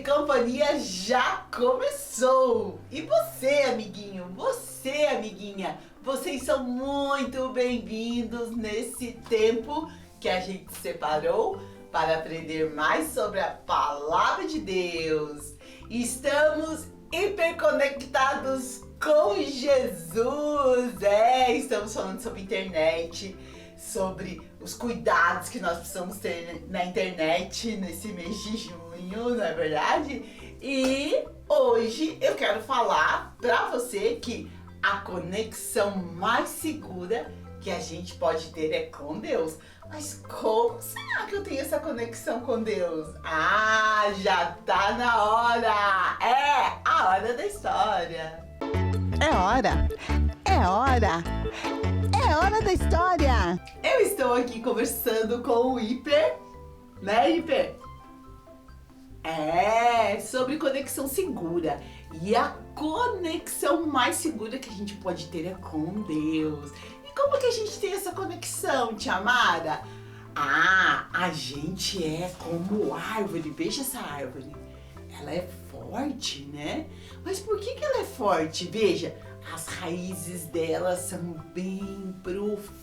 Companhia já começou! E você, amiguinho, você, amiguinha, vocês são muito bem-vindos nesse tempo que a gente separou para aprender mais sobre a Palavra de Deus. Estamos hiperconectados com Jesus! Estamos falando sobre internet, sobre os cuidados que nós precisamos ter na internet nesse mês de junho, não é verdade? E hoje eu quero falar pra você que a conexão mais segura que a gente pode ter é com Deus. Mas como será que eu tenho essa conexão com Deus? Ah, já tá na hora! É a hora da história! É hora! É hora! É hora da história! Eu estou aqui conversando com o Hiper, né, Hiper? Sobre conexão segura. E a conexão mais segura que a gente pode ter é com Deus. E como que a gente tem essa conexão, tia Mara? Ah, a gente é como árvore. Veja essa árvore. Ela é forte, né? Mas por que ela é forte? Veja, as raízes dela são bem profundas.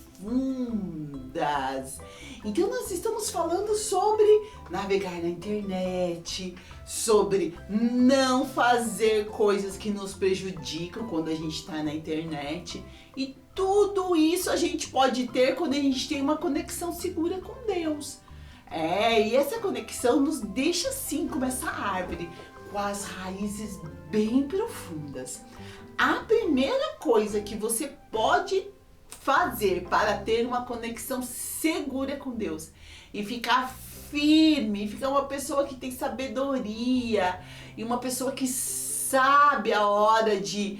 Então nós estamos falando sobre navegar na internet, sobre não fazer coisas que nos prejudicam quando a gente está na internet. E tudo isso a gente pode ter quando a gente tem uma conexão segura com Deus. E essa conexão nos deixa assim, como essa árvore, com as raízes bem profundas. A primeira coisa que você pode fazer para ter uma conexão segura com Deus e ficar firme, ficar uma pessoa que tem sabedoria e uma pessoa que sabe a hora de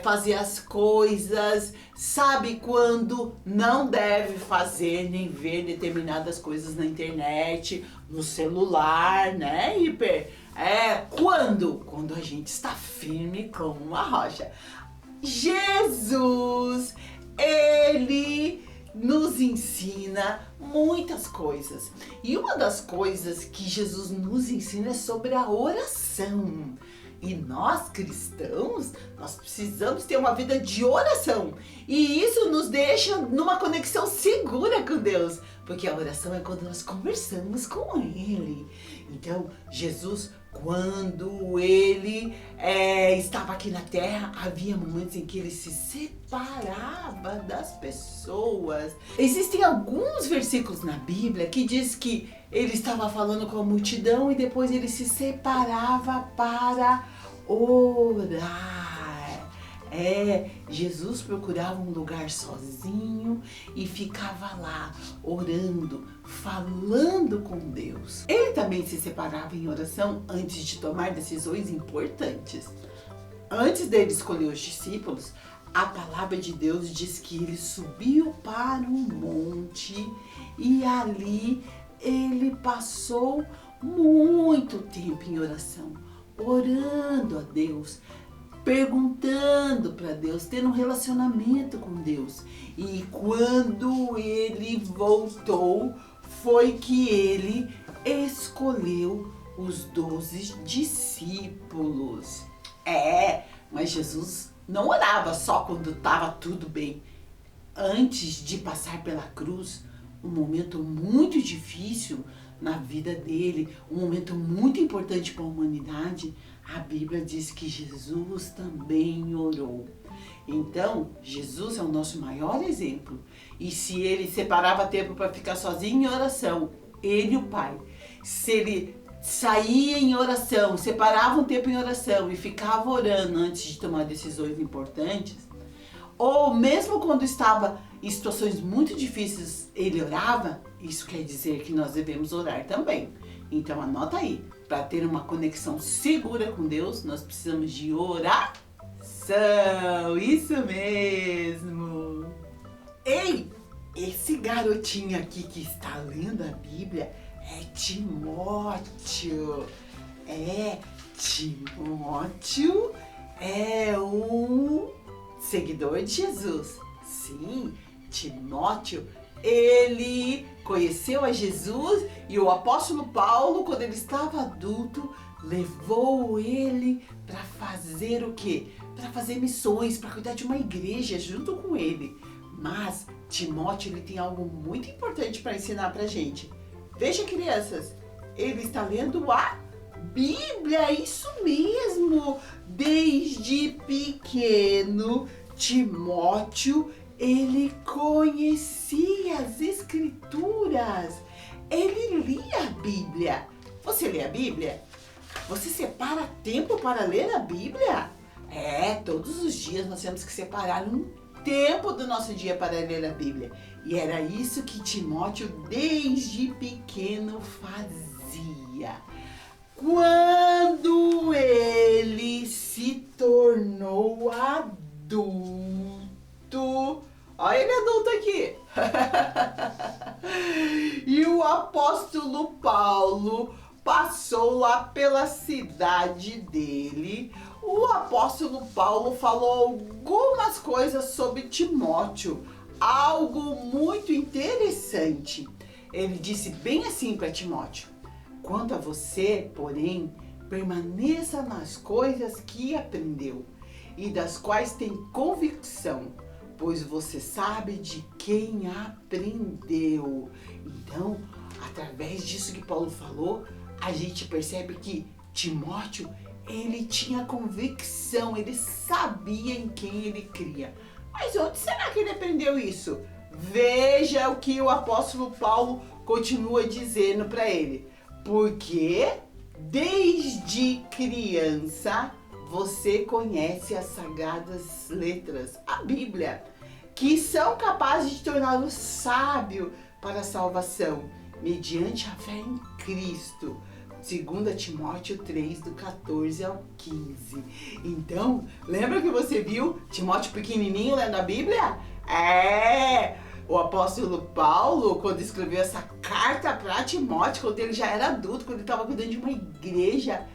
fazer as coisas, sabe quando não deve fazer nem ver determinadas coisas na internet, no celular, né, Hiper? Quando a gente está firme como uma rocha. Jesus, Ele nos ensina muitas coisas. E uma das coisas que Jesus nos ensina é sobre a oração. E nós cristãos, nós precisamos ter uma vida de oração. E isso nos deixa numa conexão segura com Deus. Porque a oração é quando nós conversamos com Ele. Então, Jesus, quando Ele estava aqui na terra, havia momentos em que Ele se separava das pessoas. Existem alguns versículos na Bíblia que diz que Ele estava falando com a multidão e depois Ele se separava para orar. Jesus procurava um lugar sozinho e ficava lá orando, falando com Deus. Ele também se separava em oração antes de tomar decisões importantes. Antes dele escolher os discípulos, a palavra de Deus diz que ele subiu para um monte e ali ele passou muito tempo em oração, orando a Deus, perguntando para Deus, tendo um relacionamento com Deus. E quando ele voltou, foi que ele escolheu os 12 discípulos. Mas Jesus não orava só quando estava tudo bem. Antes de passar pela cruz, um momento muito difícil na vida dele, um momento muito importante para a humanidade, a Bíblia diz que Jesus também orou. Então, Jesus é o nosso maior exemplo. E se ele separava tempo para ficar sozinho em oração, ele e o Pai, se ele saía em oração, separava um tempo em oração e ficava orando antes de tomar decisões importantes, ou mesmo quando estava em situações muito difíceis, ele orava, isso quer dizer que nós devemos orar também. Então anota aí, para ter uma conexão segura com Deus, nós precisamos de oração. Isso mesmo. Ei, esse garotinho aqui que está lendo a Bíblia é Timóteo. Timóteo é um seguidor de Jesus. Sim, Timóteo ele conheceu a Jesus e o apóstolo Paulo, quando ele estava adulto, levou ele para fazer o quê? Para fazer missões, para cuidar de uma igreja junto com ele. Mas Timóteo, ele tem algo muito importante para ensinar para a gente. Veja, crianças, ele está lendo a Bíblia, isso mesmo! Desde pequeno, Timóteo, ele conhecia as Escrituras. Ele lia a Bíblia. Você lê a Bíblia? Você separa tempo para ler a Bíblia? Todos os dias nós temos que separar um tempo do nosso dia para ler a Bíblia. E era isso que Timóteo, desde pequeno, fazia. Quando ele se tornou adulto, olha ele adulto aqui, e o apóstolo Paulo passou lá pela cidade dele, o apóstolo Paulo falou algumas coisas sobre Timóteo, algo muito interessante. Ele disse bem assim para Timóteo: quanto a você, porém, permaneça nas coisas que aprendeu e das quais tem convicção, pois você sabe de quem aprendeu. Então, através disso que Paulo falou, a gente percebe que Timóteo, ele tinha convicção, ele sabia em quem ele cria. Mas onde será que ele aprendeu isso? Veja o que o apóstolo Paulo continua dizendo para ele. Porque desde criança você conhece as sagradas letras, a Bíblia, que são capazes de torná-lo sábio para a salvação, mediante a fé em Cristo. 2 Timóteo 3, do 14 ao 15. Então, lembra que você viu Timóteo pequenininho lendo a Bíblia? O apóstolo Paulo, quando escreveu essa carta para Timóteo, quando ele já era adulto, quando ele estava cuidando de uma igreja,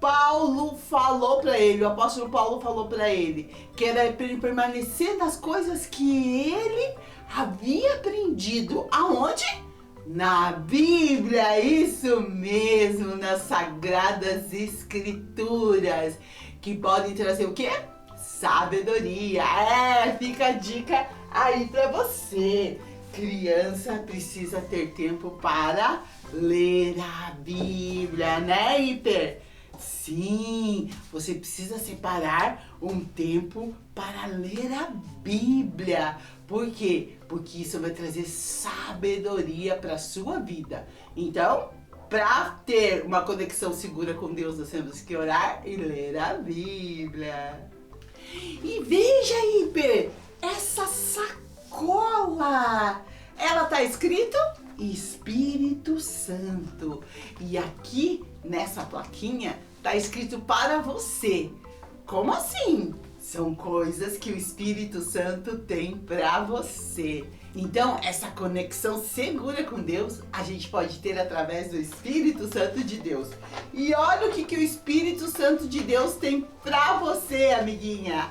Paulo falou para ele, o apóstolo Paulo falou para ele, que era para ele permanecer nas coisas que ele havia aprendido. Aonde? Na Bíblia, isso mesmo, nas Sagradas Escrituras, que podem trazer o quê? Sabedoria. Fica a dica aí pra você. Criança precisa ter tempo para ler a Bíblia, né, Hiper? Sim, você precisa separar um tempo para ler a Bíblia. Por quê? Porque isso vai trazer sabedoria para a sua vida. Então, para ter uma conexão segura com Deus, nós temos que orar e ler a Bíblia. E veja, Hiper, essa sacola, ela tá escrito Espírito Santo. E aqui nessa plaquinha tá escrito para você. Como assim? São coisas que o Espírito Santo tem para você. Então, essa conexão segura com Deus, a gente pode ter através do Espírito Santo de Deus. E olha o que o Espírito Santo de Deus tem para você, amiguinha.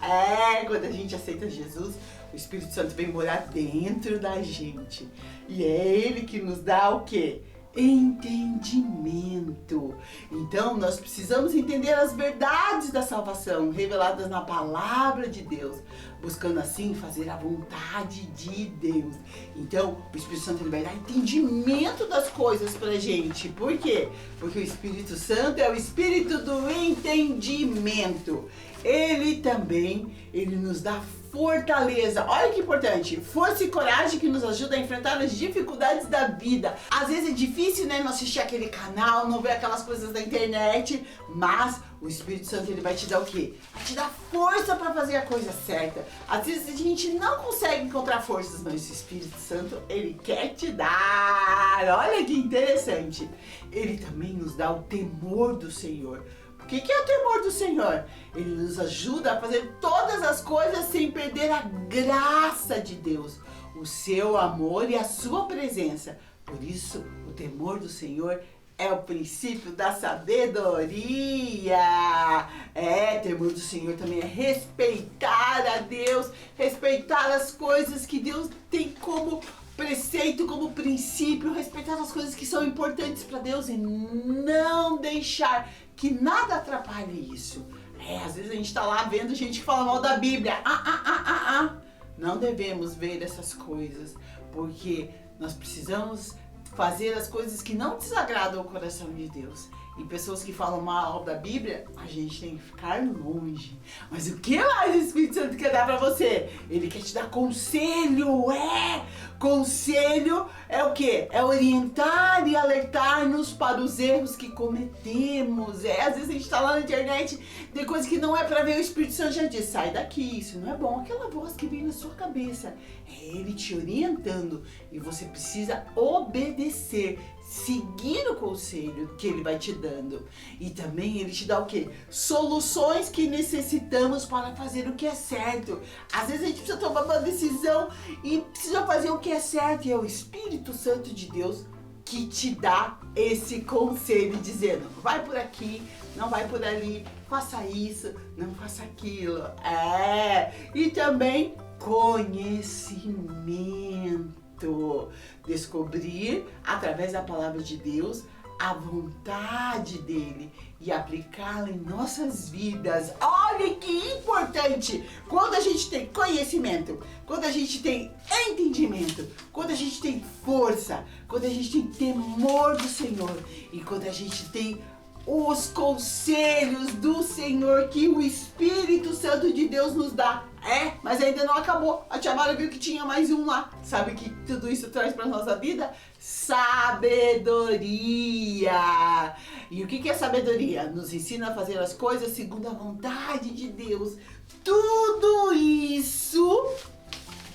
Quando a gente aceita Jesus, o Espírito Santo vem morar dentro da gente. E é Ele que nos dá o quê? Entendimento. Então nós precisamos entender as verdades da salvação reveladas na palavra de Deus, buscando assim fazer a vontade de Deus. Então o Espírito Santo ele vai dar entendimento das coisas pra gente. Por quê? Porque o Espírito Santo é o Espírito do entendimento. Ele nos dá fortaleza. Olha que importante, força e coragem que nos ajuda a enfrentar as dificuldades da vida. Às vezes é difícil, né, não assistir aquele canal, não ver aquelas coisas da internet, mas o Espírito Santo ele vai te dar o quê? Vai te dar força para fazer a coisa certa. Às vezes a gente não consegue encontrar forças, mas o Espírito Santo ele quer te dar. Olha que interessante. Ele também nos dá o temor do Senhor. O que é o temor do Senhor? Ele nos ajuda a fazer todas as coisas sem perder a graça de Deus, o seu amor e a sua presença. Por isso, o temor do Senhor é o princípio da sabedoria. Temor do Senhor também é respeitar a Deus, respeitar as coisas que Deus tem como preceito, como princípio, respeitar as coisas que são importantes para Deus e não deixar que nada atrapalhe isso. Às vezes a gente tá lá vendo gente que fala mal da Bíblia. Não devemos ver essas coisas, porque nós precisamos fazer as coisas que não desagradam o coração de Deus. E pessoas que falam mal da Bíblia, a gente tem que ficar longe. Mas o que mais o Espírito Santo quer dar pra você? Ele quer te dar conselho, Conselho é o quê? É orientar e alertar-nos para os erros que cometemos. Às vezes a gente tá lá na internet, tem coisa que não é pra ver, o Espírito Santo já diz, sai daqui, isso não é bom. Aquela voz que vem na sua cabeça, é ele te orientando e você precisa obedecer, seguir o conselho que ele vai te dando. E também ele te dá o quê? Soluções que necessitamos para fazer o que é certo. Às vezes a gente precisa tomar uma decisão e precisa fazer o que é certo. E é o Espírito Santo de Deus que te dá esse conselho, dizendo, vai por aqui, não vai por ali, faça isso, não faça aquilo. E também conhecimento. Descobrir através da palavra de Deus a vontade dele e aplicá-la em nossas vidas. Olha que importante! Quando a gente tem conhecimento, quando a gente tem entendimento, quando a gente tem força, quando a gente tem temor do Senhor e quando a gente tem os conselhos do Senhor que o Espírito Santo de Deus nos dá. Mas ainda não acabou. A tia Mara viu que tinha mais um lá. Sabe o que tudo isso traz para nossa vida? Sabedoria. E o que é sabedoria? Nos ensina a fazer as coisas segundo a vontade de Deus. Tudo isso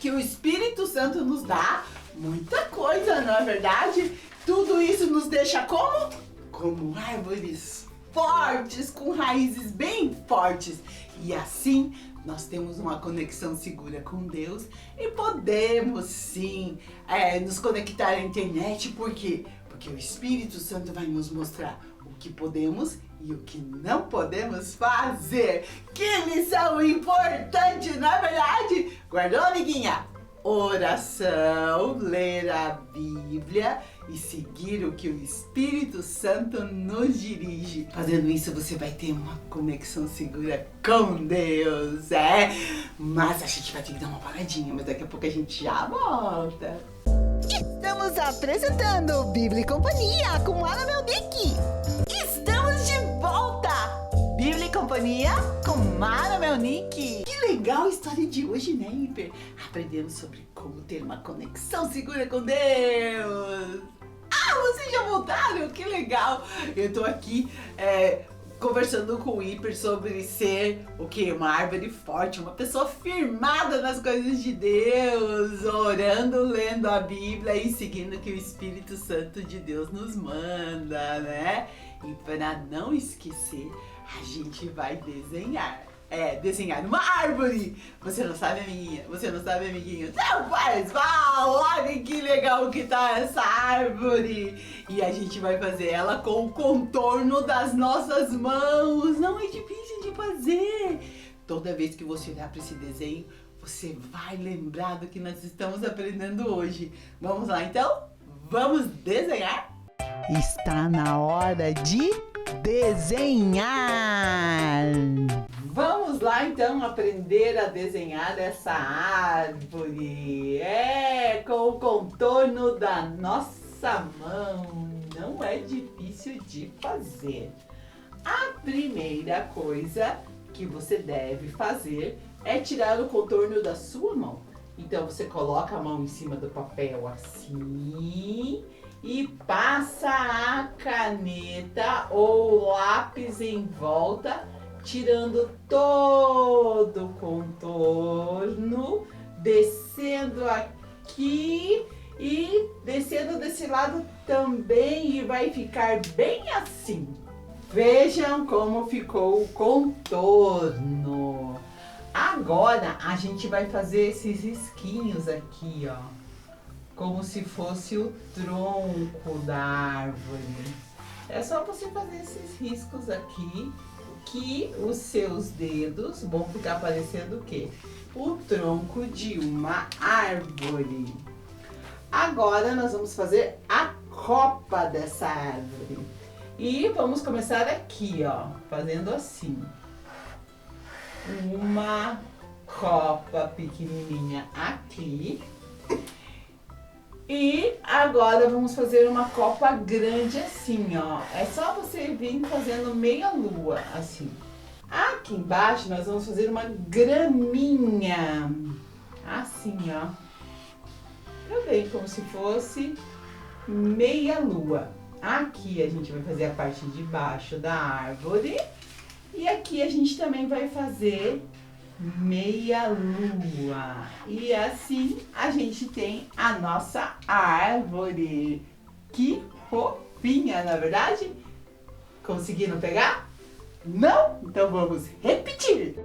que o Espírito Santo nos dá, muita coisa, não é verdade? Tudo isso nos deixa como árvores fortes, com raízes bem fortes. E assim nós temos uma conexão segura com Deus e podemos sim nos conectar à internet. Por quê? Porque o Espírito Santo vai nos mostrar o que podemos e o que não podemos fazer. Que lição importante, não é verdade? Guardou, amiguinha? Oração, ler a Bíblia e seguir o que o Espírito Santo nos dirige. Fazendo isso, você vai ter uma conexão segura com Deus, Mas a gente vai ter que dar uma paradinha, mas daqui a pouco a gente já volta. Estamos apresentando Bíblia e Companhia com Mara Melnick. Estamos de volta! Bíblia e Companhia com Mara Melnick. Que legal a história de hoje, né, Hiper? Aprendemos sobre como ter uma conexão segura com Deus. Vocês já voltaram? Que legal! Eu tô aqui conversando com o Hiper sobre ser o quê? Uma árvore forte, uma pessoa firmada nas coisas de Deus, orando, lendo a Bíblia e seguindo o que o Espírito Santo de Deus nos manda, né? E para não esquecer, a gente vai desenhar. Desenhar uma árvore. Você não sabe, amiguinha? Você não sabe, amiguinho? Então faz mal! Olha que legal que tá essa árvore! E a gente vai fazer ela com o contorno das nossas mãos. Não é difícil de fazer. Toda vez que você olhar para esse desenho, você vai lembrar do que nós estamos aprendendo hoje. Vamos lá, então? Vamos desenhar? Está na hora de desenhar! Vamos lá então aprender a desenhar essa árvore. Com o contorno da nossa mão. Não é difícil de fazer. A primeira coisa que você deve fazer é tirar o contorno da sua mão. Então você coloca a mão em cima do papel assim e passa a caneta ou lápis em volta, tirando todo o contorno, descendo aqui e descendo desse lado também, e vai ficar bem assim. Vejam como ficou o contorno. Agora a gente vai fazer esses risquinhos aqui, ó, como se fosse o tronco da árvore. É só você fazer esses riscos aqui, que os seus dedos vão ficar parecendo o quê? O tronco de uma árvore. Agora nós vamos fazer a copa dessa árvore. E vamos começar aqui, ó, fazendo assim. Uma copa pequenininha aqui. E agora vamos fazer uma copa grande assim, ó. É só você vir fazendo meia lua, assim. Aqui embaixo nós vamos fazer uma graminha. Assim, ó. Também como se fosse meia lua. Aqui a gente vai fazer a parte de baixo da árvore. E aqui a gente também vai fazer meia lua. E assim a gente tem a nossa árvore. Que fofinha, na verdade? Conseguiram pegar? Não? Então vamos repetir.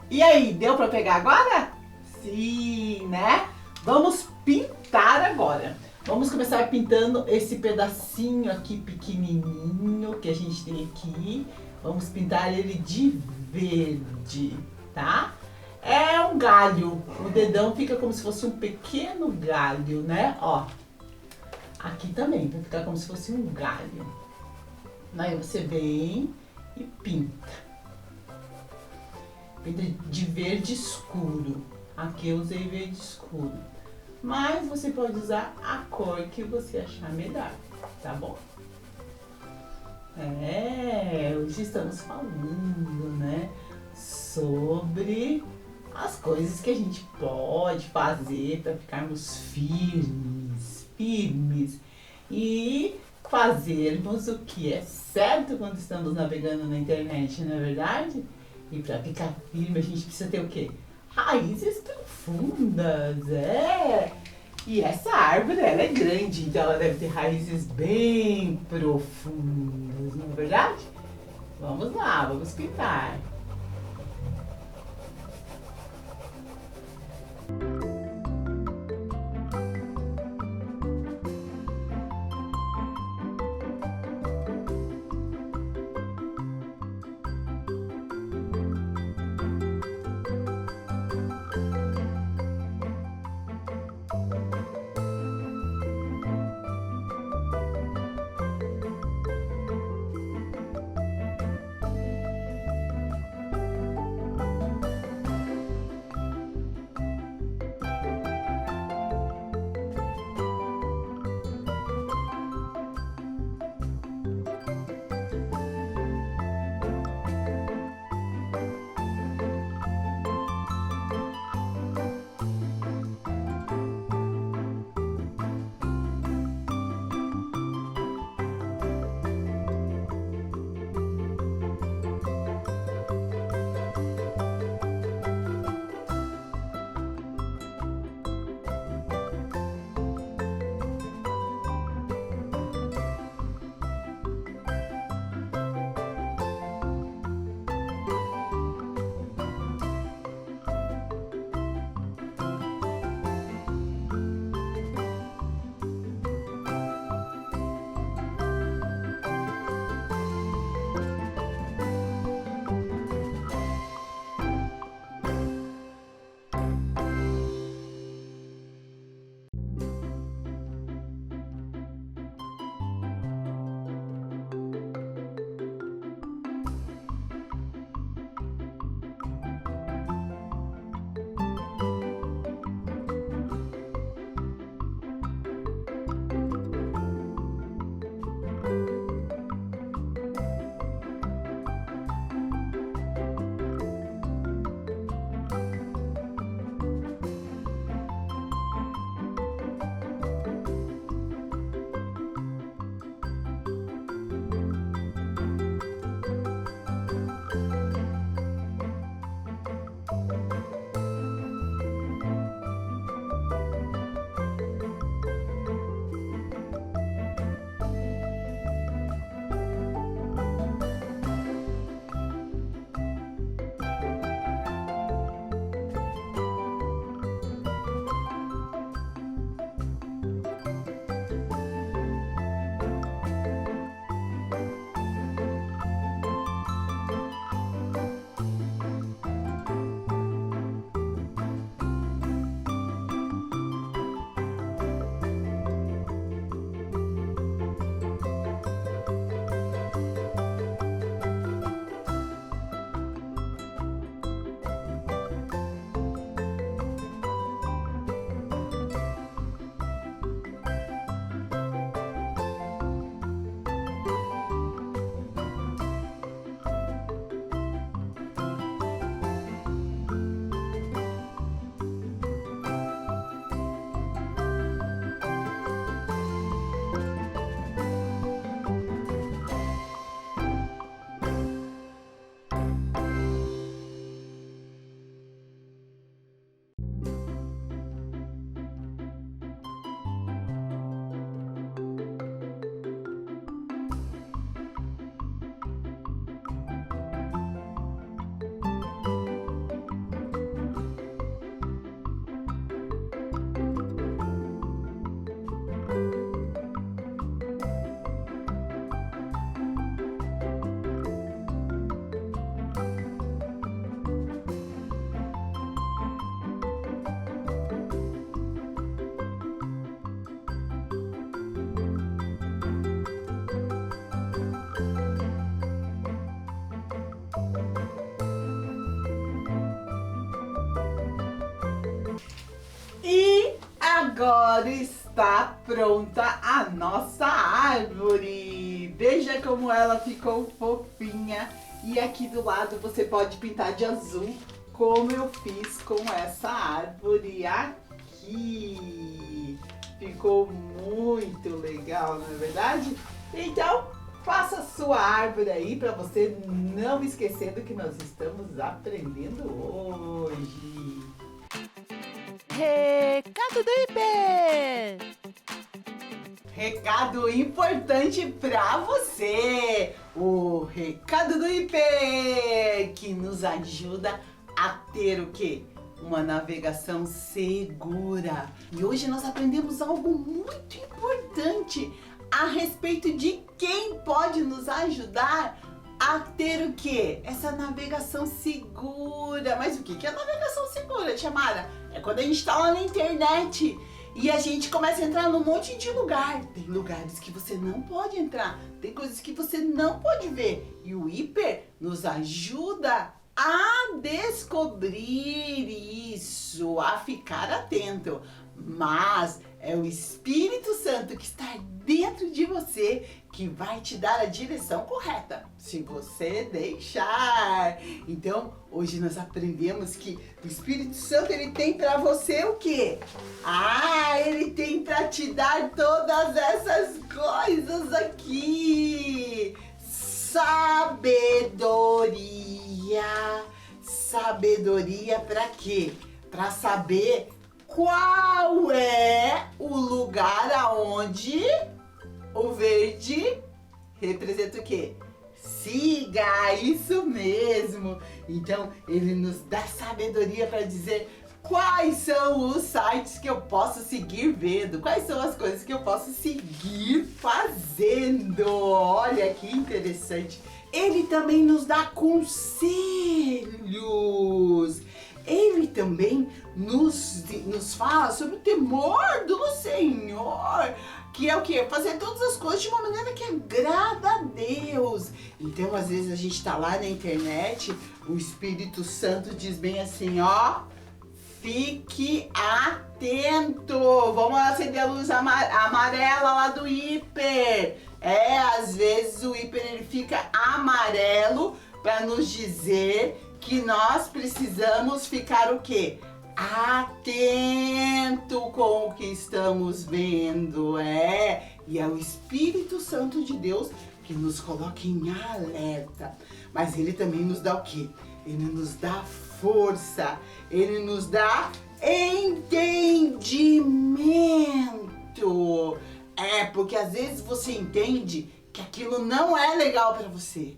E aí, deu para pegar agora? Sim, né? Vamos pintar agora. Vamos começar pintando esse pedacinho aqui pequenininho que a gente tem aqui. Vamos pintar ele de verde, tá? É um galho. O dedão fica como se fosse um pequeno galho, né? Ó, aqui também vai ficar como se fosse um galho. Aí você vem e pinta. De verde escuro. Aqui eu usei verde escuro. Mas você pode usar a cor que você achar melhor, tá bom? Hoje estamos falando, né, sobre as coisas que a gente pode fazer para ficarmos firmes e fazermos o que é certo quando estamos navegando na internet, não é verdade? E para ficar firme a gente precisa ter o quê? Raízes profundas, E essa árvore, ela é grande, então ela deve ter raízes bem profundas, não é verdade? Vamos lá, vamos pintar. agora está pronta a nossa árvore. Veja como ela ficou fofinha. E aqui do lado você pode pintar de azul, como eu fiz com essa árvore aqui. Ficou muito legal, não é verdade? Então, faça a sua árvore aí para você não esquecer do que nós estamos aprendendo hoje. Recado do Hiper! Recado importante para você! O recado do Hiper, que nos ajuda a ter o quê? Uma navegação segura. E hoje nós aprendemos algo muito importante a respeito de quem pode nos ajudar a ter o quê? Essa navegação segura. Mas o que é navegação segura, Tia Mara? É quando a gente está lá na internet e a gente começa a entrar num monte de lugar. Tem lugares que você não pode entrar, tem coisas que você não pode ver. E o Hiper nos ajuda a descobrir isso, a ficar atento. Mas é o Espírito Santo que está dentro de você que vai te dar a direção correta, se você deixar. Então, hoje nós aprendemos que o Espírito Santo, ele tem para você o quê? Ele tem para te dar todas essas coisas aqui. Sabedoria. Sabedoria para quê? Para saber qual é o lugar aonde o verde representa o quê? Siga, isso mesmo. Então, ele nos dá sabedoria para dizer quais são os sites que eu posso seguir vendo, quais são as coisas que eu posso seguir fazendo. Olha que interessante. Ele também nos dá conselhos. Ele também nos fala sobre o temor do Senhor, que é o quê? Fazer todas as coisas de uma maneira que agrada a Deus. Então, às vezes a gente está lá na internet, o Espírito Santo diz bem assim, ó, fique atento. Vamos acender a luz amarela lá do Hiper. Às vezes o Hiper ele fica amarelo para nos dizer que nós precisamos ficar o quê? Atento com o que estamos vendo, E é o Espírito Santo de Deus que nos coloca em alerta. Mas ele também nos dá o quê? Ele nos dá força, ele nos dá entendimento. Porque às vezes você entende que aquilo não é legal para você.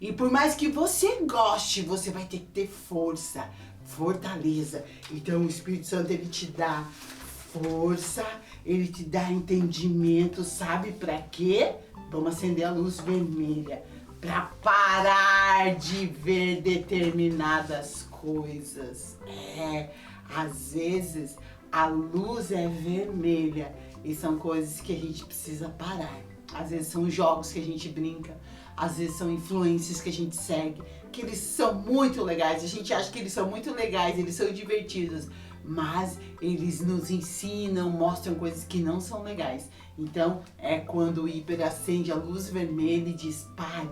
E por mais que você goste, você vai ter que ter força, fortaleza. Então o Espírito Santo, ele te dá força, ele te dá entendimento, sabe para quê? Vamos acender a luz vermelha para parar de ver determinadas coisas. Às vezes a luz é vermelha e são coisas que a gente precisa parar. Às vezes são jogos que a gente brinca, às vezes são influências que a gente segue, que eles são muito legais, a gente acha que eles são muito legais, eles são divertidos, mas eles nos ensinam, mostram coisas que não são legais. Então é quando o Hiper acende a luz vermelha e diz pare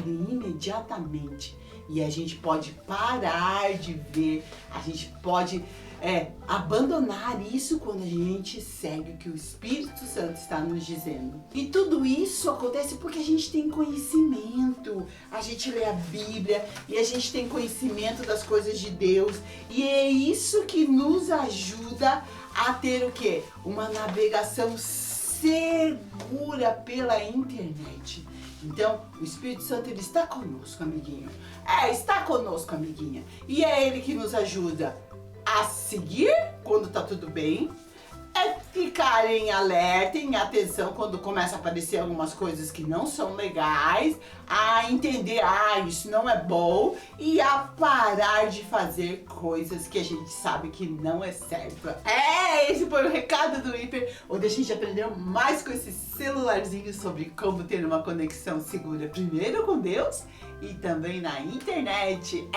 imediatamente. E a gente pode parar de ver, a gente pode abandonar isso quando a gente segue o que o Espírito Santo está nos dizendo. E tudo isso acontece porque a gente tem conhecimento, a gente lê a Bíblia e a gente tem conhecimento das coisas de Deus. E é isso que nos ajuda a ter o quê? Uma navegação segura pela internet. Então, o Espírito Santo, ele está conosco, amiguinho. Está conosco, amiguinha. E é ele que nos ajuda a seguir quando tá tudo bem, ficar em alerta, em atenção quando começa a aparecer algumas coisas que não são legais, a entender, isso não é bom, e a parar de fazer coisas que a gente sabe que não é certo. Esse foi o recado do Hiper, onde a gente aprendeu mais com esse celularzinho sobre como ter uma conexão segura, primeiro com Deus e também na internet.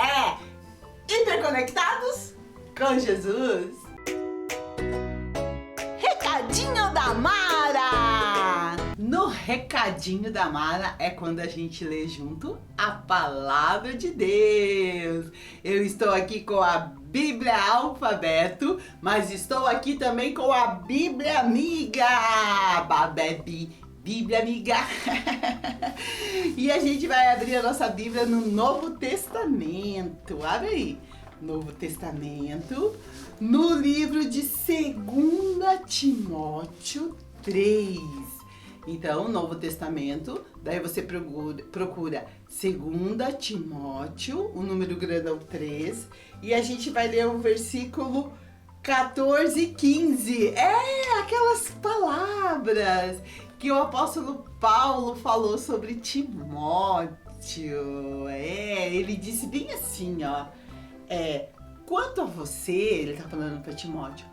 Hiperconectados com Jesus. recadinho da Mara! No recadinho da Mara é quando a gente lê junto a palavra de Deus. Eu estou aqui com a Bíblia Alfabeto, mas estou aqui também com a Bíblia Amiga. Babebi, Bíblia Amiga. E a gente vai abrir a nossa Bíblia no Novo Testamento. Abre aí. Novo Testamento, no livro de 2 Timóteo 3. Então, Novo Testamento, daí você procura 2 Timóteo, o número grandão 3, e a gente vai ler o versículo 14 e 15. É, aquelas palavras que o apóstolo Paulo falou sobre Timóteo. Ele disse bem assim, ó. Quanto a você, ele tá falando para Timóteo,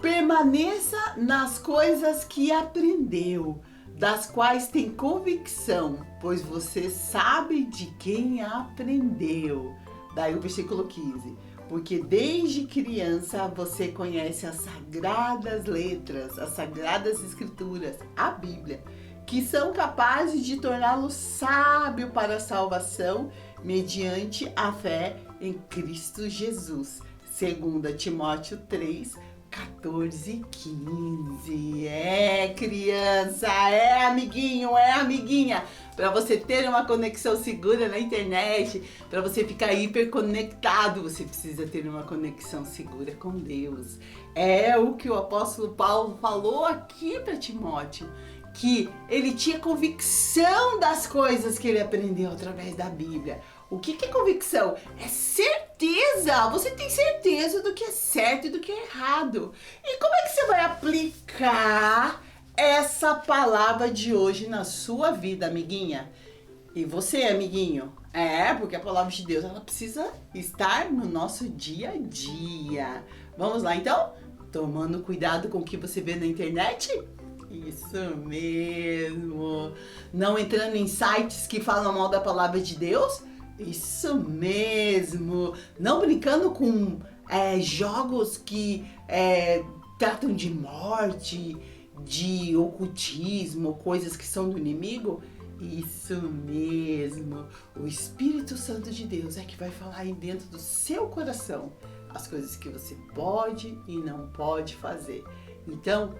permaneça nas coisas que aprendeu, das quais tem convicção, pois você sabe de quem aprendeu. Daí o versículo 15. Porque desde criança você conhece as sagradas letras, as sagradas escrituras, a Bíblia, que são capazes de torná-lo sábio para a salvação mediante a fé em Cristo Jesus. 2 Timóteo 3, 14 e 15. Criança, amiguinho, amiguinha. Para você ter uma conexão segura na internet, para você ficar hiperconectado, você precisa ter uma conexão segura com Deus. É o que o apóstolo Paulo falou aqui para Timóteo, que ele tinha convicção das coisas que ele aprendeu através da Bíblia. O que é convicção? É certeza! Você tem certeza do que é certo e do que é errado. E como é que você vai aplicar essa palavra de hoje na sua vida, amiguinha? E você, amiguinho? Porque a palavra de Deus, ela precisa estar no nosso dia a dia. Vamos lá, então? Tomando cuidado com o que você vê na internet? Isso mesmo. Não entrando em sites que falam mal da palavra de Deus? Isso mesmo. Não brincando com jogos que tratam de morte, de ocultismo, coisas que são do inimigo? Isso mesmo. O Espírito Santo de Deus é que vai falar aí dentro do seu coração as coisas que você pode e não pode fazer. Então,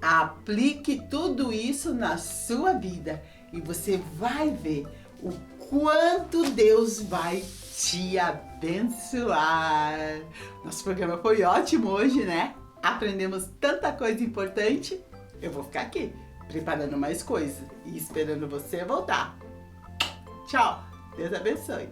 aplique tudo isso na sua vida e você vai ver o quanto Deus vai te abençoar. Nosso programa foi ótimo hoje, né? Aprendemos tanta coisa importante. Eu vou ficar aqui preparando mais coisas e esperando você voltar. Tchau, Deus abençoe.